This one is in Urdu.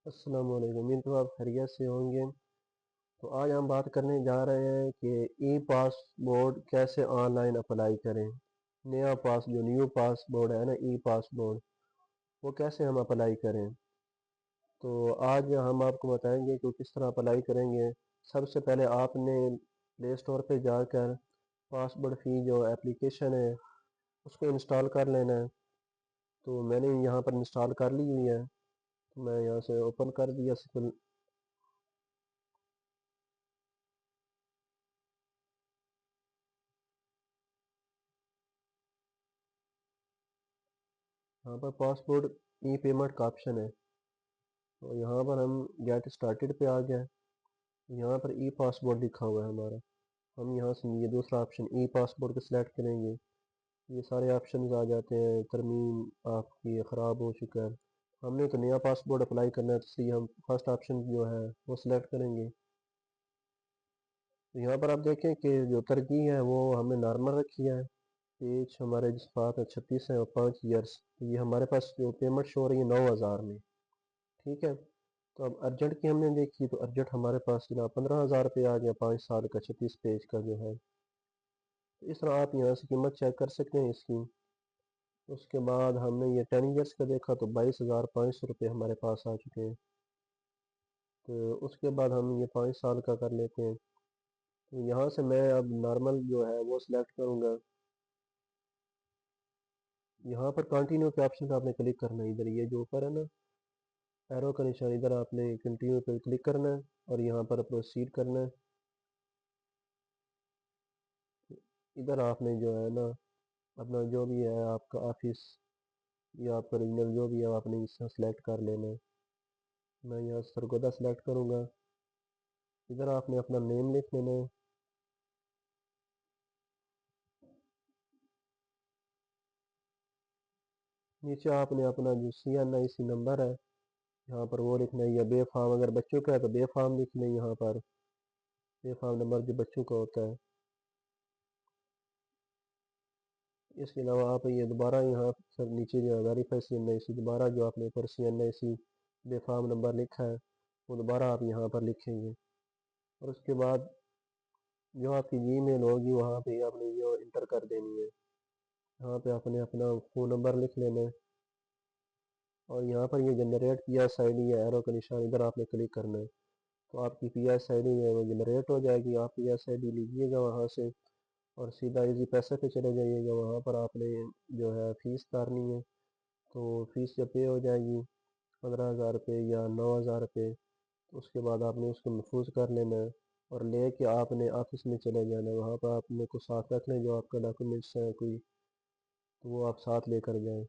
السلام علیکم، امید تو آپ خیریت سے ہوں گے۔ تو آج ہم بات کرنے جا رہے ہیں کہ ای پاس بورڈ کیسے آن لائن اپلائی کریں۔ جو نیو پاس بورڈ ہے نا، ای پاس بورڈ، وہ کیسے ہم اپلائی کریں۔ تو آج ہم آپ کو بتائیں گے کہ کس طرح اپلائی کریں گے۔ سب سے پہلے آپ نے پلے اسٹور پہ جا کر پاس بورڈ فی جو اپلیکیشن ہے اس کو انسٹال کر لینا ہے۔ تو میں نے یہاں پر انسٹال کر لی ہوئی ہے، تو میں یہاں سے اوپن کر دیا سمپل۔ یہاں پر پاسپورٹ ای پیمنٹ کا آپشن ہے، تو یہاں پر ہم گیٹ اسٹارٹیڈ پہ آ گئے۔ یہاں پر ای پاسپورٹ لکھا ہوا ہے ہمارا، ہم یہاں سے یہ دوسرا آپشن ای پاسپورٹ کو سلیکٹ کریں گے۔ یہ سارے آپشنز آ جاتے ہیں، ترمیم آپ کی خراب ہو چکا ہے، ہم نے تو نیا پاسپورٹ اپلائی کرنا ہے، تو اس لیے ہم فرسٹ آپشن جو ہے وہ سلیکٹ کریں گے۔ تو یہاں پر آپ دیکھیں کہ جو ترجیح ہے وہ ہمیں نارمل رکھی ہے۔ ایج ہمارے جسپات ہے 36 ہے اور 5 ایئرس، یہ ہمارے پاس جو پیمنٹ شو ہو رہی ہے 9,000 میں، ٹھیک ہے۔ تو اب ارجنٹ کی ہم نے دیکھی تو ارجنٹ ہمارے پاس جناب 15,000 روپے آ گیا، 5 سال کا 36 پیج کا جو ہے۔ تو اس طرح آپ یہاں سے قیمت چیک کر سکتے ہیں اس کی۔ اس کے بعد ہم نے یہ 10 ایئرس کا دیکھا تو 22,500 روپے ہمارے پاس آ چکے ہیں۔ تو اس کے بعد ہم یہ 5 سال کا کر لیتے ہیں۔ تو یہاں سے میں اب نارمل جو ہے وہ سلیکٹ کروں گا۔ یہاں پر کنٹینیو کے آپشن پہ آپ نے کلک کرنا ہے، ادھر یہ جو اوپر ہے نا ایرو کا نشان، ادھر آپ نے کنٹینیو پہ کلک کرنا ہے اور یہاں پر پروسیڈ کرنا ہے۔ ادھر آپ نے جو ہے نا اپنا جو بھی ہے آپ کا آفس یا آپ کا ریجنل جو بھی ہے آپ نے اس سے سلیکٹ کر لینا ہے۔ میں یہاں سرگودا سلیکٹ کروں گا۔ ادھر آپ نے اپنا نیم لکھ لینا ہے۔ نیچے آپ نے اپنا جو CNIC نمبر ہے یہاں پر وہ لکھنا ہے، یا بے فارم اگر بچوں کا ہے تو بے فارم لکھ لیں، یہاں پر بے فارم نمبر جو بچوں کا ہوتا ہے۔ اس کے علاوہ آپ یہ دوبارہ یہاں سر نیچے جو ویریفائی CNIC، دوبارہ جو آپ نے اوپر CNIC بے فارم نمبر لکھا ہے وہ دوبارہ آپ یہاں پر لکھیں گے، اور اس کے بعد جو آپ کی جی میل ہوگی وہاں پہ آپ نے یہ انٹر کر دینی ہے۔ یہاں پہ آپ نے اپنا فون نمبر لکھ لینا ہے، اور یہاں پر یہ جنریٹ PSID یا ایرو کا نشان، ادھر آپ نے کلک کرنا ہے، تو آپ کی PSID ہے وہ جنریٹ ہو جائے گی۔ آپ PSID لیجیے گا وہاں سے اور سیدھا ایزی پیسے پہ چلے جائیے گا، وہاں پر آپ نے جو ہے فیس اتارنی ہے۔ تو فیس جب پے ہو جائے گی 15,000 روپے یا 9,000 روپے، تو اس کے بعد آپ نے اس کو محفوظ کر لینا ہے اور لے کے آپ نے آفس میں چلے جانا ہے۔ وہاں پر آپ نے کو ساتھ رکھ لیں جو آپ کا ڈاکومنٹس ہیں کوئی، تو وہ آپ ساتھ لے کر جائیں۔